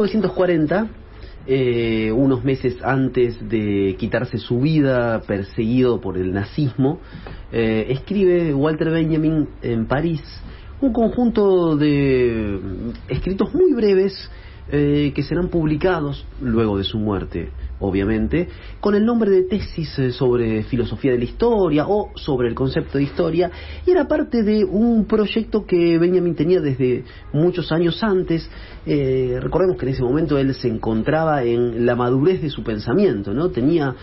1940, unos meses antes de quitarse su vida, perseguido por el nazismo, escribe Walter Benjamin en París un conjunto de escritos muy breves que serán publicados luego de su muerte, obviamente, con el nombre de tesis sobre filosofía de la historia o sobre el concepto de historia, y era parte de un proyecto que Benjamin tenía desde muchos años antes. Recordemos que en ese momento él se encontraba en la madurez de su pensamiento, ¿no? Tenía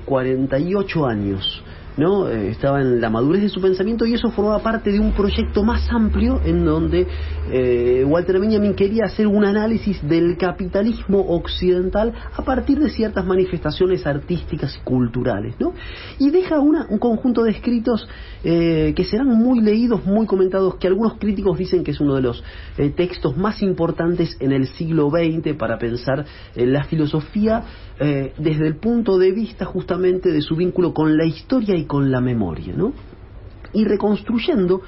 48 años, ¿no? Estaba en la madurez de su pensamiento, y eso formaba parte de un proyecto más amplio en donde Walter Benjamin quería hacer un análisis del capitalismo occidental a partir de ciertas manifestaciones artísticas y culturales, ¿no? Y deja un conjunto de escritos que serán muy leídos, muy comentados, que algunos críticos dicen que es uno de los textos más importantes en el siglo XX para pensar la filosofía desde el punto de vista justamente de su vínculo con la historia y con la memoria, ¿no? Y reconstruyendo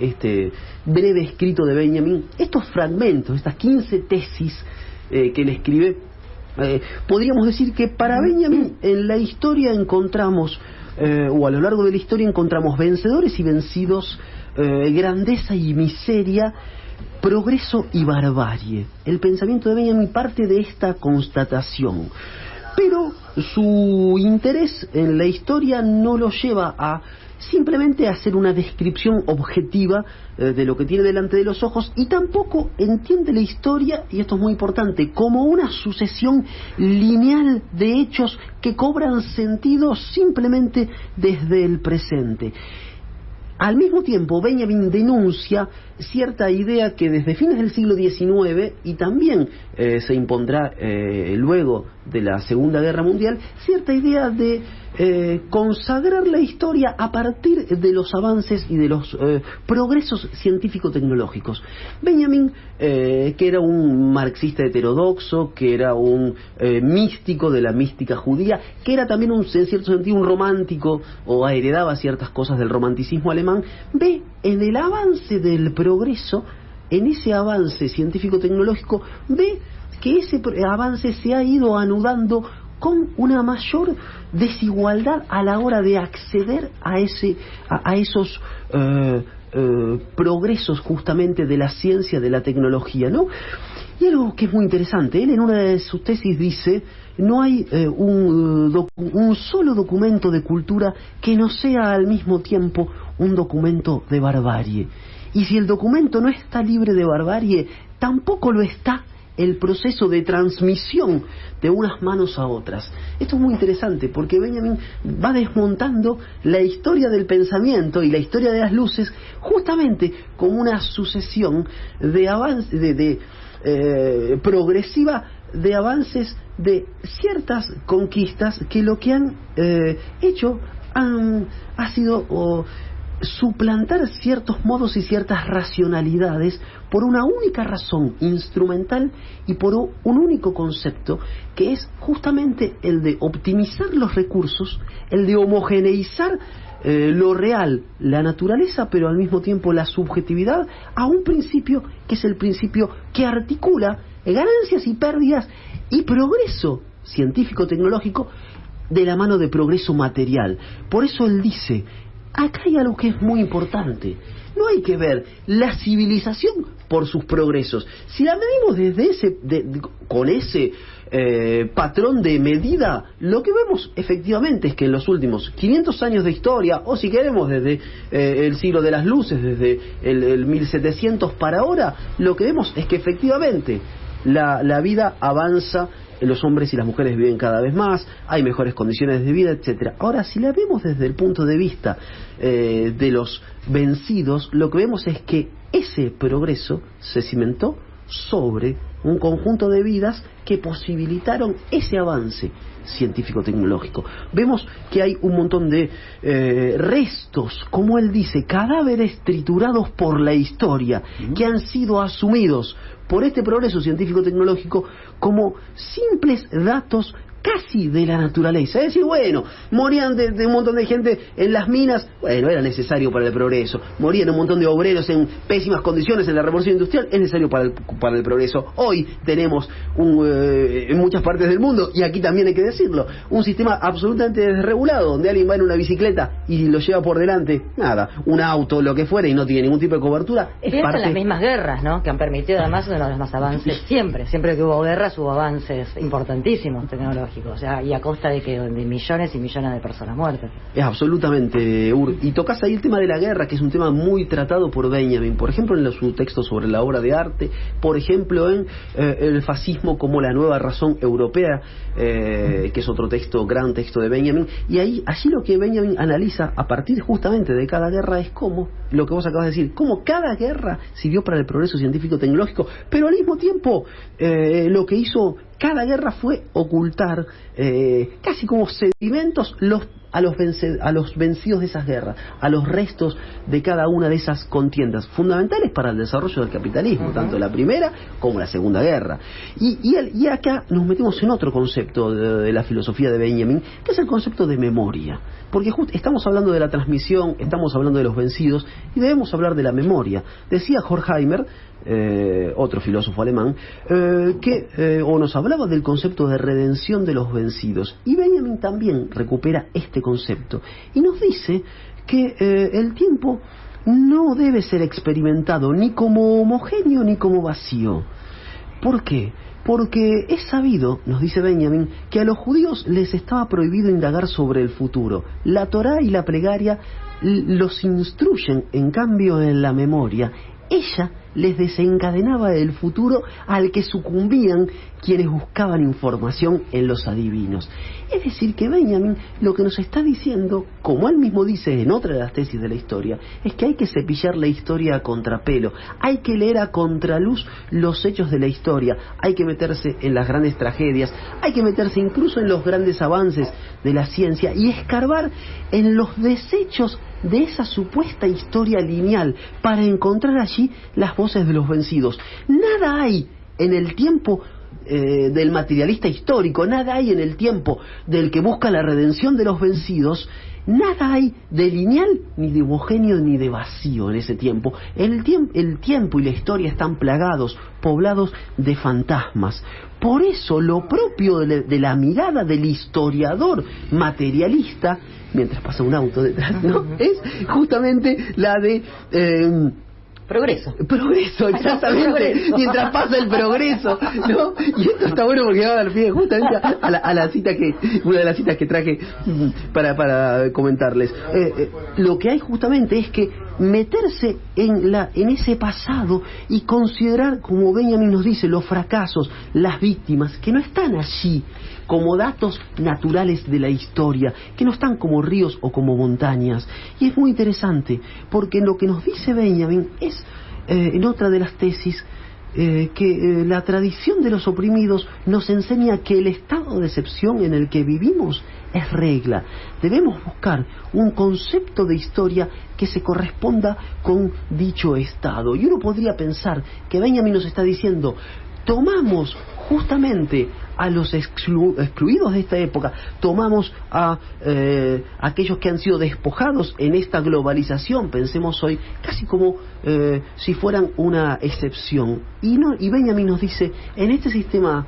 este breve escrito de Benjamin, estos fragmentos, estas 15 tesis que él escribe, podríamos decir que para Benjamin en la historia encontramos, o a lo largo de la historia encontramos vencedores y vencidos, grandeza y miseria, progreso y barbarie. El pensamiento de Benjamin parte de esta constatación, pero su interés en la historia no lo lleva a simplemente hacer una descripción objetiva de lo que tiene delante de los ojos, y tampoco entiende la historia, y esto es muy importante, como una sucesión lineal de hechos que cobran sentido simplemente desde el presente. Al mismo tiempo, Benjamin denuncia cierta idea que desde fines del siglo XIX, y también se impondrá luego de la Segunda Guerra Mundial, cierta idea de consagrar la historia a partir de los avances y de los progresos científico-tecnológicos. Benjamin, que era un marxista heterodoxo, que era un místico de la mística judía, que era también en cierto sentido un romántico, o heredaba ciertas cosas del romanticismo alemán, ve en el avance del progreso, en ese avance científico-tecnológico, ve que ese avance se ha ido anudando con una mayor desigualdad a la hora de acceder a esos progresos justamente de la ciencia, de la tecnología, ¿no? Y algo que es muy interesante, él en una de sus tesis dice: no hay un solo documento de cultura que no sea al mismo tiempo un documento de barbarie. Y si el documento no está libre de barbarie, tampoco lo está el proceso de transmisión de unas manos a otras. Esto es muy interesante porque Benjamin va desmontando la historia del pensamiento y la historia de las luces justamente como una sucesión de avances, progresiva, de avances de ciertas conquistas que lo que han hecho ha sido suplantar ciertos modos y ciertas racionalidades por una única razón instrumental y por un único concepto, que es justamente el de optimizar los recursos, el de homogeneizar lo real, la naturaleza, pero al mismo tiempo la subjetividad, a un principio que es el principio que articula ganancias y pérdidas y progreso científico-tecnológico de la mano de progreso material. Por eso él dice: acá hay algo que es muy importante. No hay que ver la civilización por sus progresos. Si la medimos desde con ese patrón de medida, lo que vemos efectivamente es que en los últimos 500 años de historia, o si queremos desde el siglo de las luces, desde el 1700 para ahora, lo que vemos es que efectivamente la vida avanza, los hombres y las mujeres viven cada vez más, hay mejores condiciones de vida, etcétera. Ahora, si la vemos desde el punto de vista de los vencidos, lo que vemos es que ese progreso se cimentó sobre un conjunto de vidas que posibilitaron ese avance científico-tecnológico. Vemos que hay un montón de restos, como él dice, cadáveres triturados por la historia, que han sido asumidos por este progreso científico-tecnológico como simples datos casi de la naturaleza. Es decir, bueno, morían de un montón de gente en las minas, bueno, era necesario para el progreso. Morían un montón de obreros en pésimas condiciones en la revolución industrial, es necesario para el progreso. Hoy tenemos en muchas partes del mundo, y aquí también hay que decirlo, un sistema absolutamente desregulado, donde alguien va en una bicicleta y lo lleva por delante, nada, un auto, lo que fuera, y no tiene ningún tipo de cobertura. Es parte de las mismas guerras, ¿no?, que han permitido además uno de los más avances siempre que hubo guerras hubo avances importantísimos tecnológicos, o sea, y a costa de millones y millones de personas muertas. Es absolutamente, y tocas ahí el tema de la guerra, que es un tema muy tratado por Benjamin, por ejemplo en su texto sobre la obra de arte, por ejemplo en el fascismo como la nueva razón europea, que es otro gran texto de Benjamin, y allí lo que Benjamin analiza a partir justamente de cada guerra es cómo, lo que vos acabas de decir, cómo cada guerra sirvió para el progreso científico tecnológico, pero al mismo tiempo lo que hizo cada guerra fue ocultar casi como sedimentos a los vencidos de esas guerras, a los restos de cada una de esas contiendas fundamentales para el desarrollo del capitalismo, tanto la primera como la segunda guerra. Y acá nos metemos en otro concepto de la filosofía de Benjamin, que es el concepto de memoria, porque estamos hablando de la transmisión, estamos hablando de los vencidos, y debemos hablar de la memoria. Decía Horkheimer, otro filósofo alemán, o nos hablaba del concepto de redención de los vencidos, y Benjamin también recupera este concepto y nos dice que el tiempo no debe ser experimentado ni como homogéneo ni como vacío. ¿Por qué? Porque es sabido, nos dice Benjamin, que a los judíos les estaba prohibido indagar sobre el futuro. La Torá y la plegaria los instruyen, en cambio, en la memoria. Ella les desencadenaba el futuro al que sucumbían quienes buscaban información en los adivinos. Es decir, que Benjamin lo que nos está diciendo, como él mismo dice en otra de las tesis de la historia, es que hay que cepillar la historia a contrapelo, hay que leer a contraluz los hechos de la historia, hay que meterse en las grandes tragedias, hay que meterse incluso en los grandes avances de la ciencia y escarbar en los desechos de esa supuesta historia lineal para encontrar allí las voces de los vencidos. Nada hay en el tiempo del materialista histórico, nada hay en el tiempo del que busca la redención de los vencidos, nada hay de lineal, ni de homogéneo, ni de vacío en ese tiempo. El tiempo y la historia están plagados, poblados de fantasmas. Por eso lo propio de la mirada del historiador materialista, mientras pasa un auto detrás, ¿no?, es justamente la de Progreso, exactamente. Progreso. Mientras pasa el progreso, ¿no? Y esto está bueno porque va a dar pie justamente a la cita una de las citas que traje para comentarles. Lo que hay justamente es que meterse en ese pasado y considerar, como Benjamin nos dice, los fracasos, las víctimas, que no están allí como datos naturales de la historia, que no están como ríos o como montañas. Y es muy interesante, porque lo que nos dice Benjamin es, en otra de las tesis, que la tradición de los oprimidos nos enseña que el estado de excepción en el que vivimos es regla. Debemos buscar un concepto de historia que se corresponda con dicho estado. Y uno podría pensar que Benjamin nos está diciendo: tomamos justamente a los excluidos de esta época, tomamos a aquellos que han sido despojados en esta globalización, pensemos hoy, casi como si fueran una excepción. Y Benjamin nos dice, en este sistema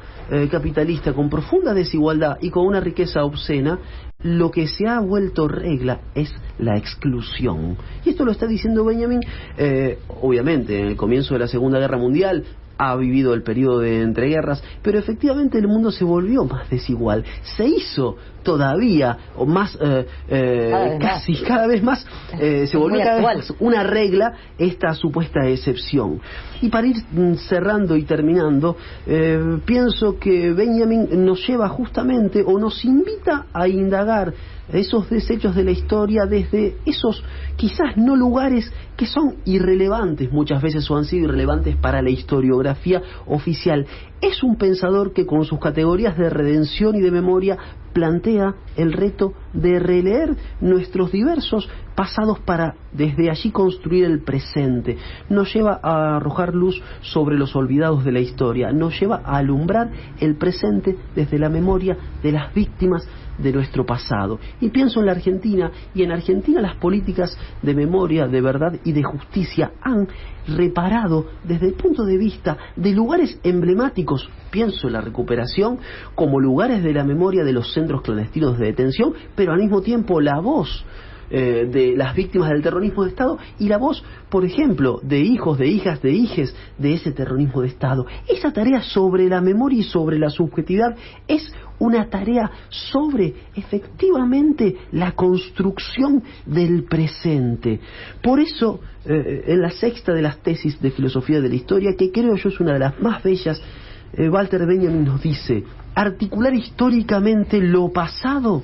capitalista con profunda desigualdad y con una riqueza obscena, lo que se ha vuelto regla es la exclusión. Y esto lo está diciendo Benjamin, obviamente, en el comienzo de la Segunda Guerra Mundial, ha vivido el periodo de entreguerras, pero efectivamente el mundo se volvió más desigual, se hizo todavía o más cada vez más se volvió cada vez más una regla esta supuesta excepción. Y para ir cerrando y terminando, pienso que Benjamin nos lleva justamente o nos invita a indagar esos desechos de la historia desde esos quizás no lugares que son irrelevantes muchas veces o han sido irrelevantes para la historiografía oficial. Es un pensador que con sus categorías de redención y de memoria plantea el reto de releer nuestros diversos pasados para desde allí construir el presente. Nos lleva a arrojar luz sobre los olvidados de la historia, nos lleva a alumbrar el presente desde la memoria de las víctimas de nuestro pasado. Y pienso en la Argentina, y en Argentina las políticas de memoria, de verdad y de justicia han reparado desde el punto de vista de lugares emblemáticos, pienso en la recuperación como lugares de la memoria de los centros clandestinos de detención, pero al mismo tiempo la voz de las víctimas del terrorismo de Estado y la voz, por ejemplo, de hijos, de hijas, de hijes de ese terrorismo de Estado. Esa tarea sobre la memoria y sobre la subjetividad es una tarea sobre, efectivamente, la construcción del presente. Por eso, en la sexta de las tesis de filosofía de la historia, que creo yo es una de las más bellas, Walter Benjamin nos dice: articular históricamente lo pasado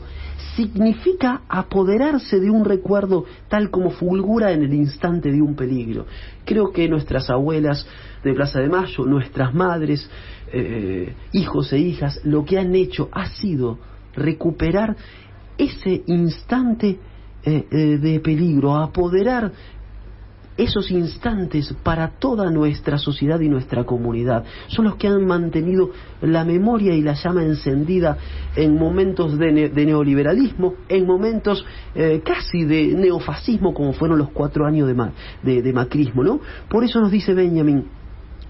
significa apoderarse de un recuerdo tal como fulgura en el instante de un peligro. Creo que nuestras abuelas de Plaza de Mayo, nuestras madres, hijos e hijas, lo que han hecho ha sido recuperar ese instante de peligro, apoderar esos instantes para toda nuestra sociedad y nuestra comunidad. Son los que han mantenido la memoria y la llama encendida en momentos de neoliberalismo, en momentos casi de neofascismo, como fueron los 4 años de macrismo, ¿no? Por eso nos dice Benjamin: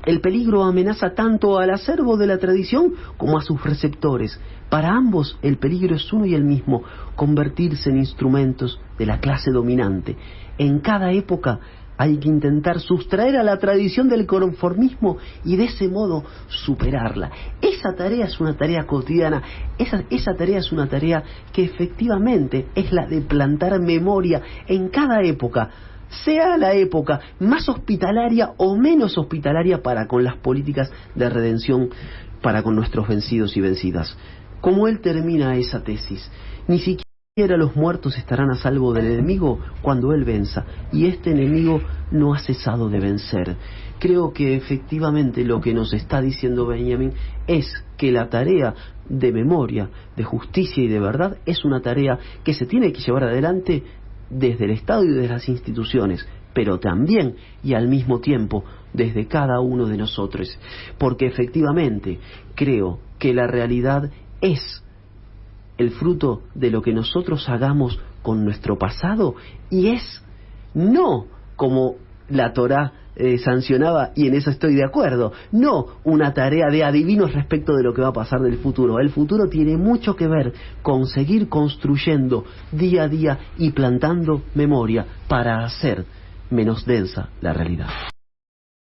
el peligro amenaza tanto al acervo de la tradición como a sus receptores. Para ambos el peligro es uno y el mismo: convertirse en instrumentos de la clase dominante. En cada época hay que intentar sustraer a la tradición del conformismo y de ese modo superarla. Esa tarea es una tarea cotidiana, esa tarea es una tarea que efectivamente es la de plantar memoria en cada época, sea la época más hospitalaria o menos hospitalaria para con las políticas de redención para con nuestros vencidos y vencidas. Como él termina esa tesis: ni siquiera los muertos estarán a salvo del enemigo cuando él venza, y este enemigo no ha cesado de vencer. Creo que efectivamente lo que nos está diciendo Benjamin es que la tarea de memoria, de justicia y de verdad es una tarea que se tiene que llevar adelante desde el Estado y desde las instituciones, pero también y al mismo tiempo desde cada uno de nosotros, porque efectivamente creo que la realidad es el fruto de lo que nosotros hagamos con nuestro pasado, y es no como la Torá sancionaba, y en eso estoy de acuerdo, no una tarea de adivinos respecto de lo que va a pasar del futuro. El futuro tiene mucho que ver con seguir construyendo día a día y plantando memoria para hacer menos densa la realidad.